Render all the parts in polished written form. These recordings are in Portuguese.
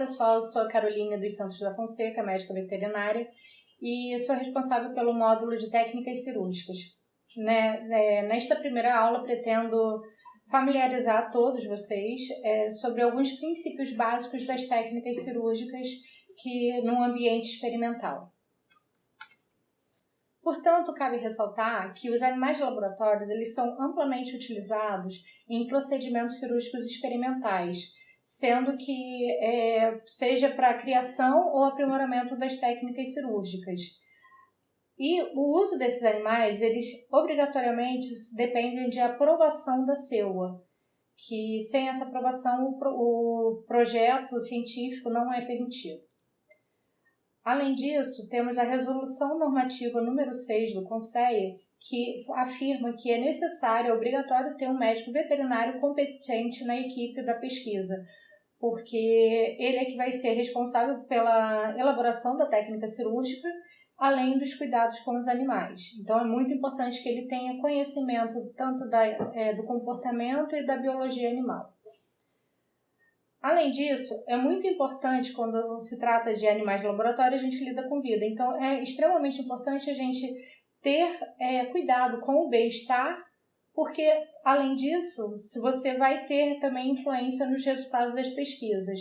pessoal, eu sou a Carolina dos Santos da Fonseca, médica veterinária, e sou responsável pelo módulo de técnicas cirúrgicas. Nesta primeira aula, pretendo familiarizar todos vocês sobre alguns princípios básicos das técnicas cirúrgicas num ambiente experimental. Portanto, cabe ressaltar que os animais de laboratórios eles são amplamente utilizados em procedimentos cirúrgicos experimentais, sendo que seja para a criação ou aprimoramento das técnicas cirúrgicas. E o uso desses animais, eles obrigatoriamente dependem de aprovação da CEUA, que sem essa aprovação o projeto científico não é permitido. Além disso, temos a Resolução Normativa número 6 do CONSEA, que afirma que é necessário, é obrigatório ter um médico veterinário competente na equipe da pesquisa, porque ele é que vai ser responsável pela elaboração da técnica cirúrgica, além dos cuidados com os animais. Então, é muito importante que ele tenha conhecimento tanto do comportamento e da biologia animal. Além disso, é muito importante, quando se trata de animais de laboratório, a gente lida com vida. Então, é extremamente importante a gente ter cuidado com o bem-estar, porque, além disso, você vai ter também influência nos resultados das pesquisas.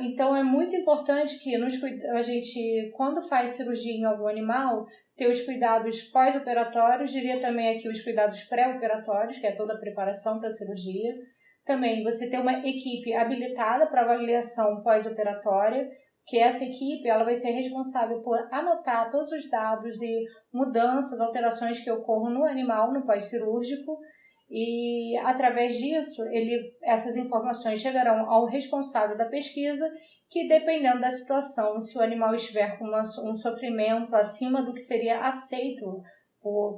Então, é muito importante que a gente, quando faz cirurgia em algum animal, ter os cuidados pós-operatórios, diria também aqui os cuidados pré-operatórios, que é toda a preparação para a cirurgia. Também você ter uma equipe habilitada para avaliação pós-operatória, que essa equipe ela vai ser responsável por anotar todos os dados e mudanças, alterações que ocorram no animal, no pós-cirúrgico, e através disso essas informações chegarão ao responsável da pesquisa, que dependendo da situação, se o animal estiver com um sofrimento acima do que seria aceito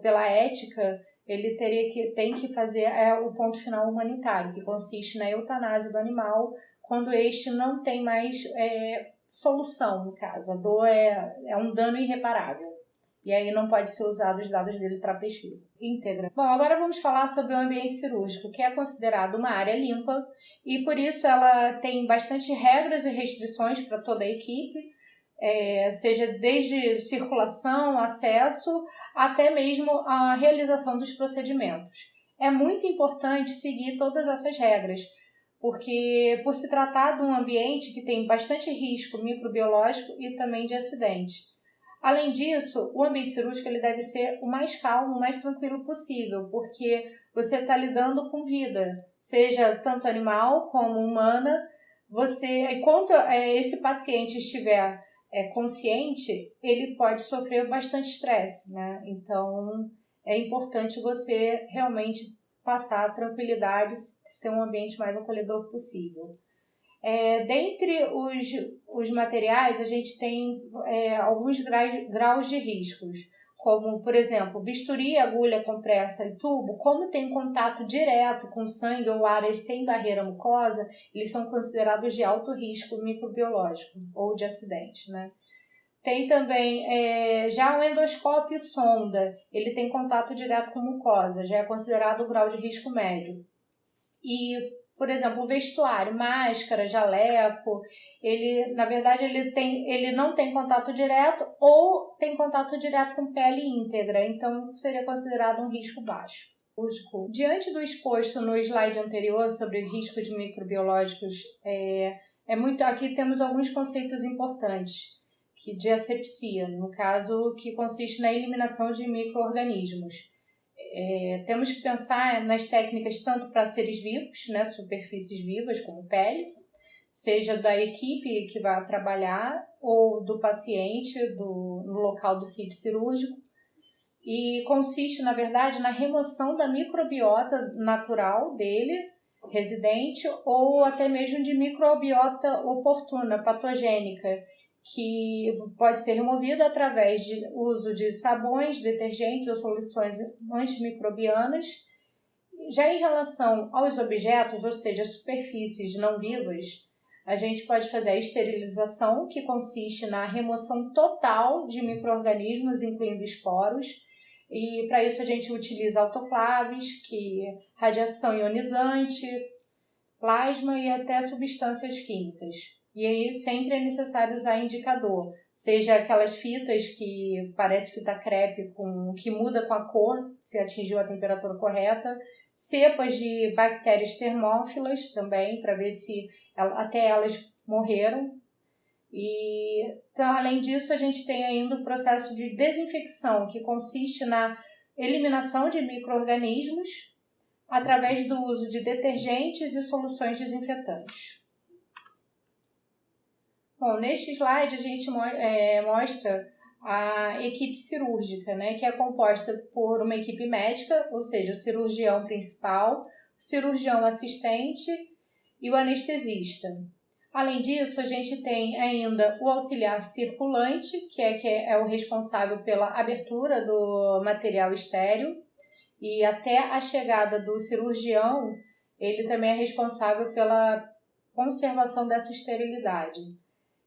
pela ética, ele tem que fazer o ponto final humanitário, que consiste na eutanásia do animal, quando este não tem mais solução, no caso. A dor é um dano irreparável. E aí não pode ser usado os dados dele para pesquisa íntegra. Bom, agora vamos falar sobre o ambiente cirúrgico, que é considerado uma área limpa, e por isso ela tem bastante regras e restrições para toda a equipe, seja desde circulação, acesso, até mesmo a realização dos procedimentos. É muito importante seguir todas essas regras, porque por se tratar de um ambiente que tem bastante risco microbiológico e também de acidente. Além disso, o ambiente cirúrgico ele deve ser o mais calmo, o mais tranquilo possível, porque você está lidando com vida, seja tanto animal como humana. Enquanto esse paciente estiver consciente, ele pode sofrer bastante estresse, né? Então, é importante você realmente passar a tranquilidade, ser um ambiente mais acolhedor possível. Dentre os materiais, a gente tem alguns graus de riscos, como, por exemplo, bisturi, agulha, compressa e tubo. Como tem contato direto com sangue ou áreas sem barreira mucosa, eles são considerados de alto risco microbiológico ou de acidente, né? Tem também já o endoscópio e sonda, ele tem contato direto com mucosa, já é considerado o grau de risco médio. E, por exemplo, o vestuário, máscara, jaleco, na verdade, ele não tem contato direto ou tem contato direto com pele íntegra, então seria considerado um risco baixo. Diante do exposto no slide anterior sobre riscos microbiológicos, aqui temos alguns conceitos importantes de asepsia, no caso, que consiste na eliminação de micro-organismos. Temos que pensar nas técnicas tanto para seres vivos, né, superfícies vivas como pele, seja da equipe que vai trabalhar ou do paciente no local do sítio cirúrgico, e consiste, na verdade, na remoção da microbiota natural dele, residente, ou até mesmo de microbiota oportuna, patogênica, que pode ser removida através de uso de sabões, detergentes ou soluções antimicrobianas. Já em relação aos objetos, ou seja, superfícies não vivas, a gente pode fazer a esterilização, que consiste na remoção total de micro-organismos, incluindo esporos, e para isso a gente utiliza autoclaves, radiação ionizante, plasma e até substâncias químicas. E aí sempre é necessário usar indicador, seja aquelas fitas que parece fita crepe, que muda com a cor, se atingiu a temperatura correta, cepas de bactérias termófilas também, para ver se até elas morreram. E então, além disso, a gente tem ainda o processo de desinfecção, que consiste na eliminação de micro-organismos através do uso de detergentes e soluções desinfetantes. Bom, neste slide a gente mostra a equipe cirúrgica, né, que é composta por uma equipe médica, ou seja, o cirurgião principal, o cirurgião assistente e o anestesista. Além disso, a gente tem ainda o auxiliar circulante, que é o responsável pela abertura do material estéril, e até a chegada do cirurgião, ele também é responsável pela conservação dessa esterilidade.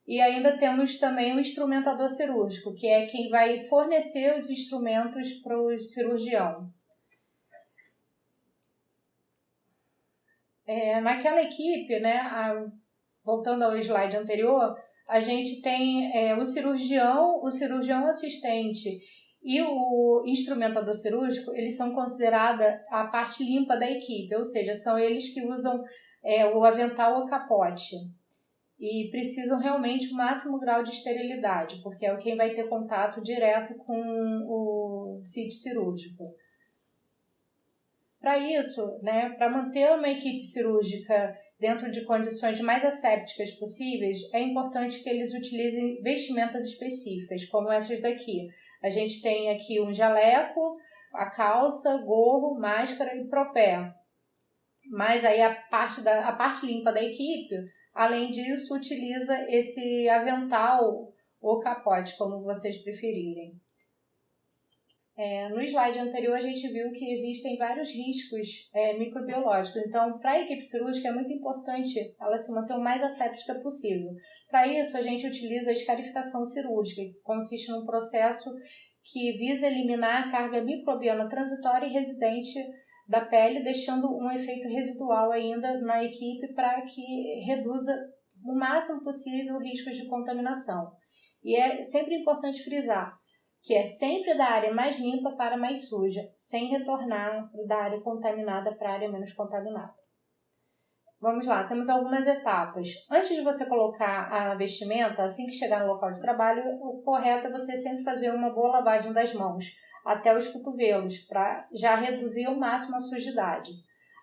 E ainda temos também o instrumentador cirúrgico, que é quem vai fornecer os instrumentos para o cirurgião. Naquela equipe, né, voltando ao slide anterior, a gente tem o cirurgião assistente e o instrumentador cirúrgico, eles são considerados a parte limpa da equipe, ou seja, são eles que usam o avental ou capote. E precisam realmente o máximo grau de esterilidade, porque é quem vai ter contato direto com o sítio cirúrgico. Para isso, né, para manter uma equipe cirúrgica dentro de condições mais assépticas possíveis, é importante que eles utilizem vestimentas específicas, como essas daqui. A gente tem aqui um jaleco, a calça, gorro, máscara e propé. Mas aí a parte limpa da equipe, além disso, utiliza esse avental ou capote, como vocês preferirem. No slide anterior, a gente viu que existem vários riscos microbiológicos. Então, para a equipe cirúrgica, é muito importante ela se manter o mais asséptica possível. Para isso, a gente utiliza a escarificação cirúrgica, que consiste num processo que visa eliminar a carga microbiana transitória e residente da pele, deixando um efeito residual ainda na equipe para que reduza o máximo possível o risco de contaminação. E é sempre importante frisar que é sempre da área mais limpa para a mais suja, sem retornar da área contaminada para a área menos contaminada. Vamos lá, temos algumas etapas. Antes de você colocar a vestimenta, assim que chegar no local de trabalho, o correto é você sempre fazer uma boa lavagem das mãos, até os cotovelos, para já reduzir ao máximo a sujidade.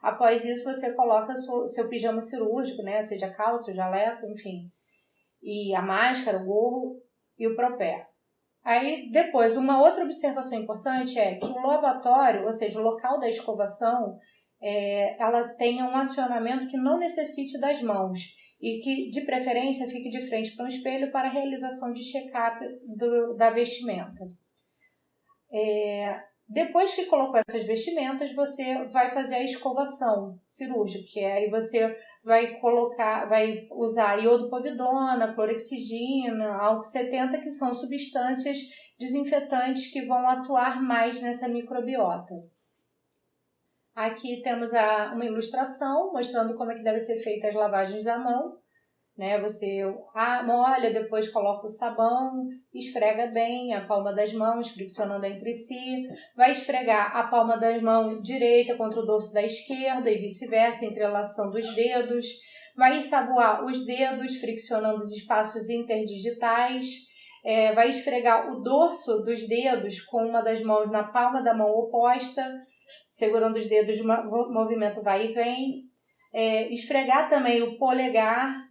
Após isso, você coloca seu pijama cirúrgico, né? Seja calça, jaleco, enfim. E a máscara, o gorro e o propé. Aí, depois, uma outra observação importante é que o lavatório, ou seja, o local da escovação, ela tenha um acionamento que não necessite das mãos e que, de preferência, fique de frente para um espelho para a realização de check-up da vestimenta. Depois que colocou essas vestimentas, você vai fazer a escovação cirúrgica, que aí você vai usar iodopovidona, clorexidina, álcool 70, que são substâncias desinfetantes que vão atuar mais nessa microbiota. Aqui temos uma ilustração mostrando como é que devem ser feitas as lavagens da mão. Você molha, depois coloca o sabão, esfrega bem a palma das mãos, friccionando entre si. Vai esfregar a palma da mão direita contra o dorso da esquerda e vice-versa, entrelaçando os dedos. Vai ensaboar os dedos, friccionando os espaços interdigitais. Vai esfregar o dorso dos dedos com uma das mãos na palma da mão oposta, segurando os dedos de movimento vai e vem. Esfregar também o polegar,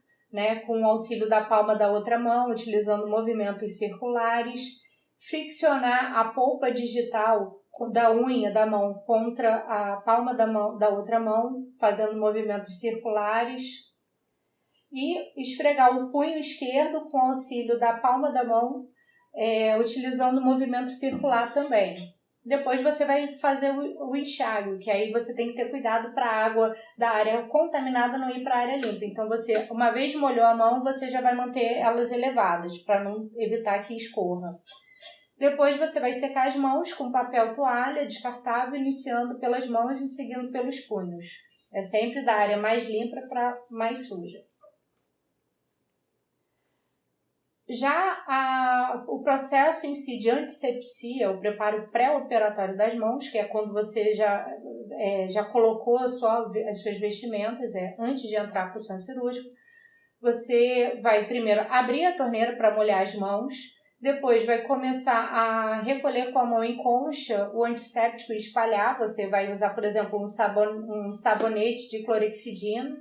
com o auxílio da palma da outra mão, utilizando movimentos circulares, friccionar a polpa digital da unha da mão contra a palma da outra mão, fazendo movimentos circulares, e esfregar o punho esquerdo com o auxílio da palma da mão, utilizando o movimento circular também. Depois você vai fazer o enxágue, que aí você tem que ter cuidado para a água da área contaminada não ir para a área limpa. Então, você, uma vez molhou a mão, você já vai manter elas elevadas, para não evitar que escorra. Depois você vai secar as mãos com papel toalha descartável, iniciando pelas mãos e seguindo pelos punhos. É sempre da área mais limpa para mais suja. Já o processo em si de antisepsia, o preparo pré-operatório das mãos, que é quando você já colocou as suas vestimentas, antes de entrar para o centro cirúrgico, você vai primeiro abrir a torneira para molhar as mãos, depois vai começar a recolher com a mão em concha o antisséptico e espalhar. Você vai usar, por exemplo, um sabonete de clorexidina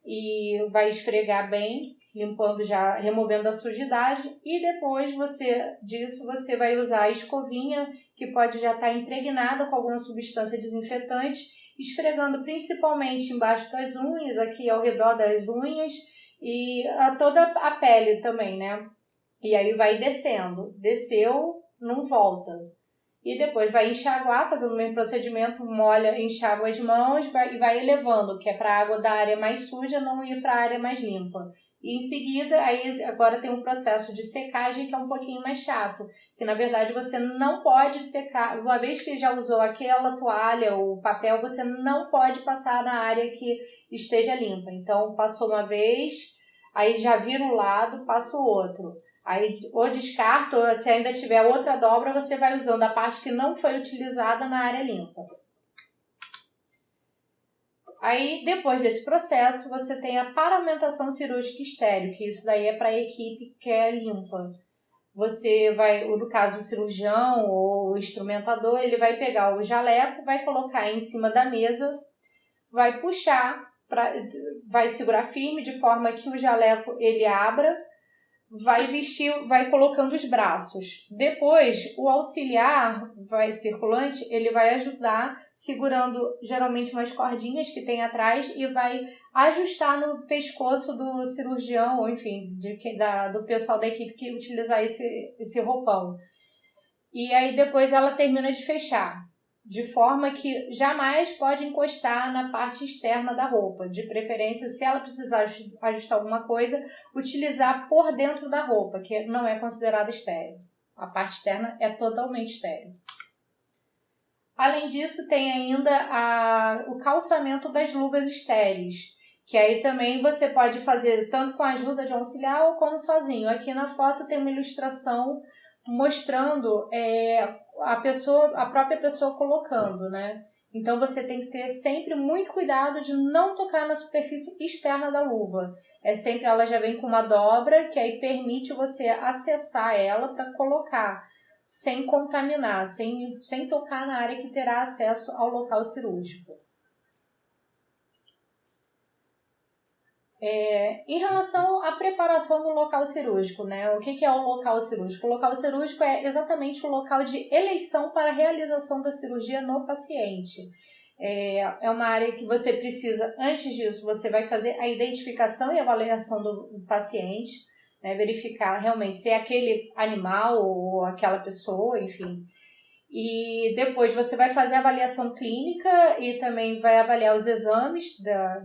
e vai esfregar bem, limpando já, removendo a sujidade, e depois disso você vai usar a escovinha, que pode já estar impregnada com alguma substância desinfetante, esfregando principalmente embaixo das unhas, aqui ao redor das unhas, e toda a pele também, né? E aí vai descendo. Desceu, não volta. E depois vai enxaguar, fazendo o mesmo procedimento, molha, enxágua as mãos e vai elevando, que é para a água da área mais suja não ir para a área mais limpa. E em seguida, aí agora tem um processo de secagem que é um pouquinho mais chato, que na verdade você não pode secar, uma vez que já usou aquela toalha ou papel, você não pode passar na área que esteja limpa. Então, passou uma vez, aí já vira um lado, passa o outro. Aí, ou descarta, ou se ainda tiver outra dobra, você vai usando a parte que não foi utilizada na área limpa. Aí, depois desse processo, você tem a paramentação cirúrgica estéril, que isso daí é para a equipe que é limpa. Você vai, no caso o cirurgião ou o instrumentador, ele vai pegar o jaleco, vai colocar em cima da mesa, vai puxar, vai segurar firme de forma que o jaleco ele abra, vai vestir, vai colocando os braços. Depois, o auxiliar circulante, ele vai ajudar segurando geralmente umas cordinhas que tem atrás e vai ajustar no pescoço do cirurgião ou enfim, do pessoal da equipe que utilizar esse roupão. E aí depois ela termina de fechar, de forma que jamais pode encostar na parte externa da roupa. De preferência, se ela precisar ajustar alguma coisa, utilizar por dentro da roupa, que não é considerada estéril. A parte externa é totalmente estéril. Além disso, tem ainda o calçamento das luvas estéreis, que aí também você pode fazer tanto com a ajuda de um auxiliar ou como sozinho. Aqui na foto tem uma ilustração mostrando a própria pessoa colocando, né? Então você tem que ter sempre muito cuidado de não tocar na superfície externa da luva. Sempre ela já vem com uma dobra que aí permite você acessar ela para colocar, sem contaminar, sem tocar na área que terá acesso ao local cirúrgico. Em relação à preparação do local cirúrgico, né? O que é o local cirúrgico? O local cirúrgico é exatamente o local de eleição para a realização da cirurgia no paciente. É uma área que você precisa, antes disso, você vai fazer a identificação e avaliação do paciente, né? Verificar realmente se é aquele animal ou aquela pessoa, enfim. E depois você vai fazer a avaliação clínica e também vai avaliar os exames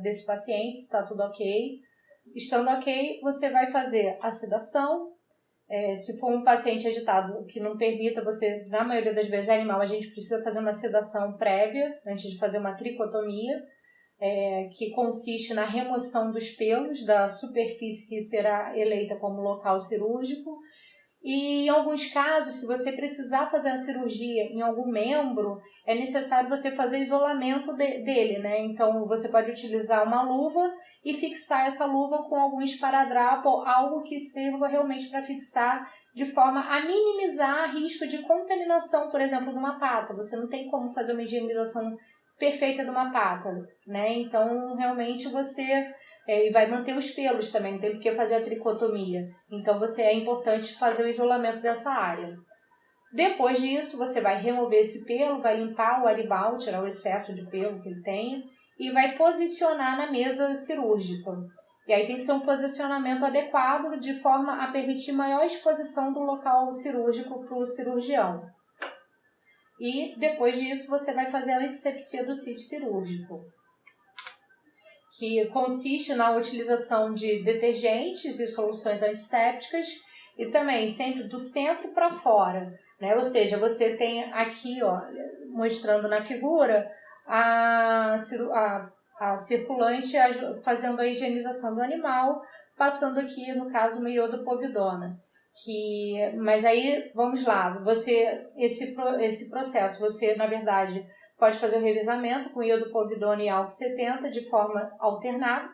desse paciente, se está tudo ok. Estando ok, você vai fazer a sedação. Se for um paciente agitado que não permita você, na maioria das vezes é animal, a gente precisa fazer uma sedação prévia antes de fazer uma tricotomia, que consiste na remoção dos pelos da superfície que será eleita como local cirúrgico. E em alguns casos, se você precisar fazer a cirurgia em algum membro, é necessário você fazer isolamento dele, né? Então, você pode utilizar uma luva e fixar essa luva com algum esparadrapo ou algo que sirva realmente para fixar de forma a minimizar risco de contaminação, por exemplo, de uma pata. Você não tem como fazer uma higienização perfeita de uma pata, né? Então, realmente você... e vai manter os pelos também, não tem por que fazer a tricotomia. Então, é importante fazer o isolamento dessa área. Depois disso, você vai remover esse pelo, vai limpar o aribal, tirar o excesso de pelo que ele tem e vai posicionar na mesa cirúrgica. E aí tem que ser um posicionamento adequado de forma a permitir maior exposição do local cirúrgico para o cirurgião. E depois disso, você vai fazer a antisepsia do sítio cirúrgico, que consiste na utilização de detergentes e soluções antissépticas e também sempre do centro para fora, né? Ou seja, você tem aqui, ó, mostrando na figura, a a circulante, fazendo a higienização do animal, passando aqui, no caso, uma iodopovidona. Mas aí, vamos lá, esse processo, você, na verdade, pode fazer o revezamento com iodopovidona e álcool 70 de forma alternada,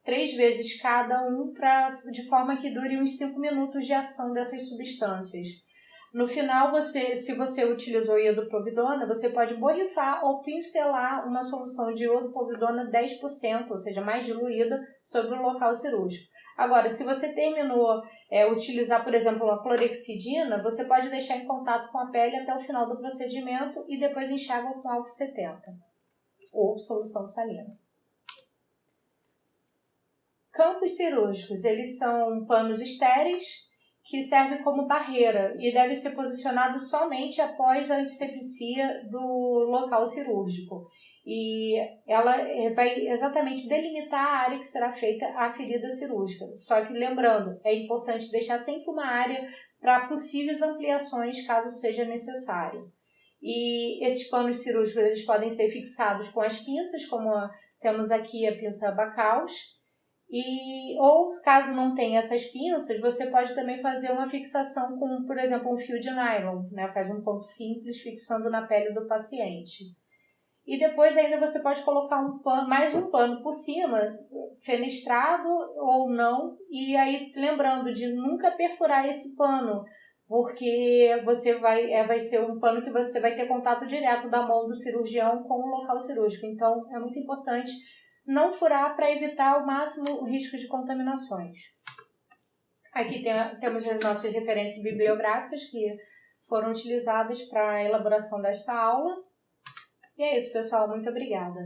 3 vezes cada um, de forma que dure uns 5 minutos de ação dessas substâncias. No final, se você utilizou iodopovidona, você pode borrifar ou pincelar uma solução de iodopovidona 10%, ou seja, mais diluída, sobre o local cirúrgico. Agora, se você terminou utilizar, por exemplo, a clorexidina, você pode deixar em contato com a pele até o final do procedimento e depois enxágua com álcool 70 ou solução salina. Campos cirúrgicos, eles são panos estéreis que servem como barreira e devem ser posicionados somente após a antisepsia do local cirúrgico. E ela vai exatamente delimitar a área que será feita a ferida cirúrgica. Só que, lembrando, é importante deixar sempre uma área para possíveis ampliações, caso seja necessário. E esses panos cirúrgicos eles podem ser fixados com as pinças, como temos aqui a pinça Bacalhau. Ou, caso não tenha essas pinças, você pode também fazer uma fixação com, por exemplo, um fio de nylon, né? Faz um ponto simples fixando na pele do paciente. E depois ainda você pode colocar mais um pano por cima, fenestrado ou não, e aí lembrando de nunca perfurar esse pano, porque você vai ser um pano que você vai ter contato direto da mão do cirurgião com o local cirúrgico. Então, é muito importante não furar para evitar ao máximo o risco de contaminações. Aqui temos as nossas referências bibliográficas que foram utilizadas para a elaboração desta aula. E é isso, pessoal. Muito obrigada.